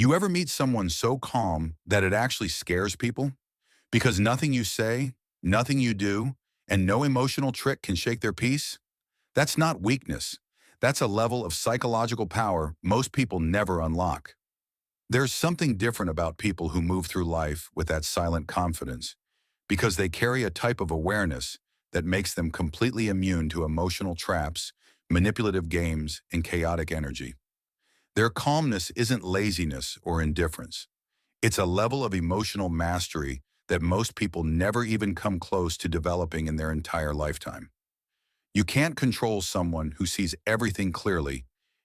You ever meet someone so calm that it actually scares people? Because nothing you say, nothing you do, and no emotional trick can shake their peace? That's not weakness. That's a level of psychological power most people never unlock. There's something different about people who move through life with that silent confidence, because they carry a type of awareness that makes them completely immune to emotional traps, manipulative games, and chaotic energy. Their calmness isn't laziness or indifference. It's a level of emotional mastery that most people never even come close to developing in their entire lifetime. You can't control someone who sees everything clearly,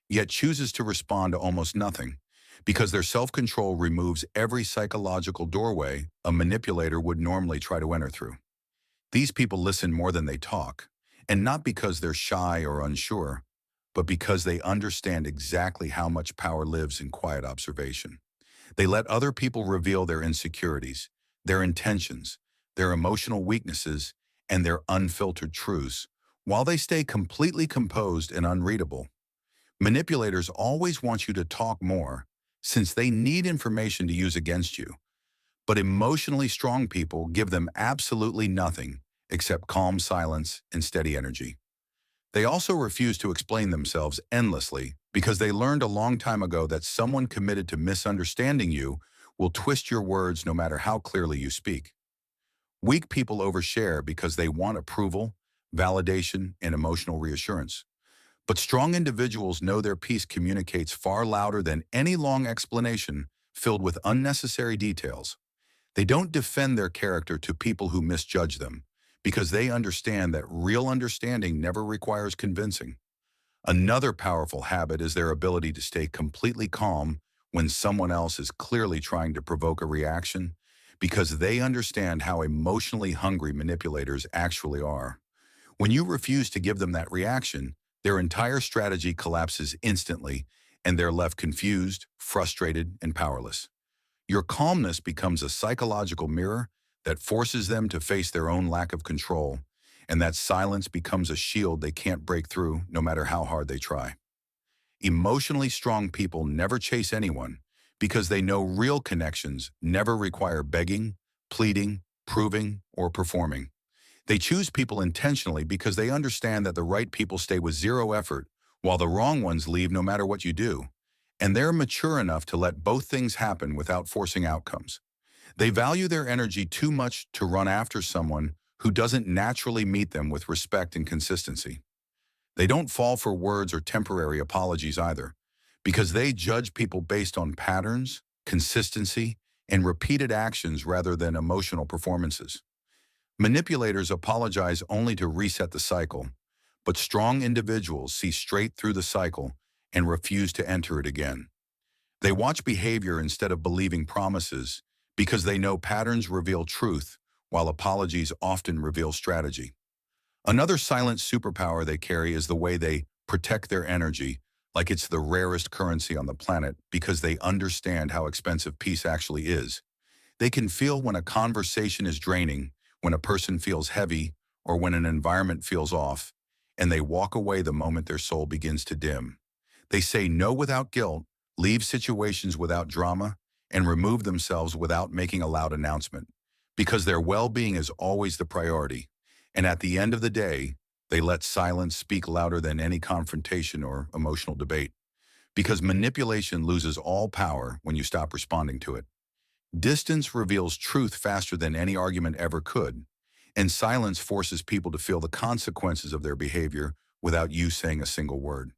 yet chooses to respond to almost nothing, because their self-control removes every psychological doorway a manipulator would normally try to enter through. These people listen more than they talk, and not because they're shy or unsure, but because they understand exactly how much power lives in quiet observation. They let other people reveal their insecurities, their intentions, their emotional weaknesses, and their unfiltered truths, while they stay completely composed and unreadable. Manipulators always want you to talk more, since they need information to use against you. But emotionally strong people give them absolutely nothing except calm silence and steady energy. They also refuse to explain themselves endlessly because they learned a long time ago that someone committed to misunderstanding you will twist your words no matter how clearly you speak. Weak people overshare because they want approval, validation, and emotional reassurance. But strong individuals know their peace communicates far louder than any long explanation filled with unnecessary details. They don't defend their character to people who misjudge them, because they understand that real understanding never requires convincing. Another powerful habit is their ability to stay completely calm when someone else is clearly trying to provoke a reaction, because they understand how emotionally hungry manipulators actually are. When you refuse to give them that reaction, their entire strategy collapses instantly, and they're left confused, frustrated, and powerless. Your calmness becomes a psychological mirror that forces them to face their own lack of control, and that silence becomes a shield they can't break through no matter how hard they try. Emotionally strong people never chase anyone because they know real connections never require begging, pleading, proving, or performing. They choose people intentionally because they understand that the right people stay with zero effort, while the wrong ones leave no matter what you do. And they're mature enough to let both things happen without forcing outcomes. They value their energy too much to run after someone who doesn't naturally meet them with respect and consistency. They don't fall for words or temporary apologies either, because they judge people based on patterns, consistency, and repeated actions rather than emotional performances. Manipulators apologize only to reset the cycle, but strong individuals see straight through the cycle and refuse to enter it again. They watch behavior instead of believing promises because they know patterns reveal truth, while apologies often reveal strategy. Another silent superpower they carry is the way they protect their energy like it's the rarest currency on the planet, because they understand how expensive peace actually is. They can feel when a conversation is draining, when a person feels heavy, or when an environment feels off, and they walk away the moment their soul begins to dim. They say no without guilt, leave situations without drama, and remove themselves without making a loud announcement, because their well-being is always the priority. And at the end of the day, they let silence speak louder than any confrontation or emotional debate, because manipulation loses all power when you stop responding to it. Distance reveals truth faster than any argument ever could, and silence forces people to feel the consequences of their behavior without you saying a single word.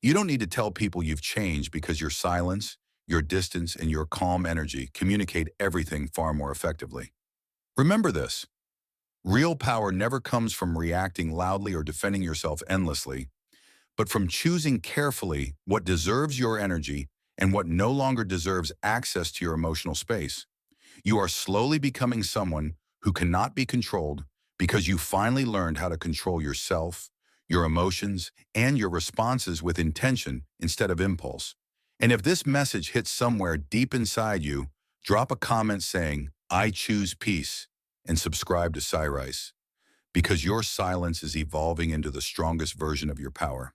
You don't need to tell people you've changed, because your silence, your distance, and your calm energy communicate everything far more effectively. Remember this: real power never comes from reacting loudly or defending yourself endlessly, but from choosing carefully what deserves your energy and what no longer deserves access to your emotional space. You are slowly becoming someone who cannot be controlled, because you finally learned how to control yourself, your emotions, and your responses with intention instead of impulse. And if this message hits somewhere deep inside you, drop a comment saying, "I choose peace," and subscribe to Cyrus, because your silence is evolving into the strongest version of your power.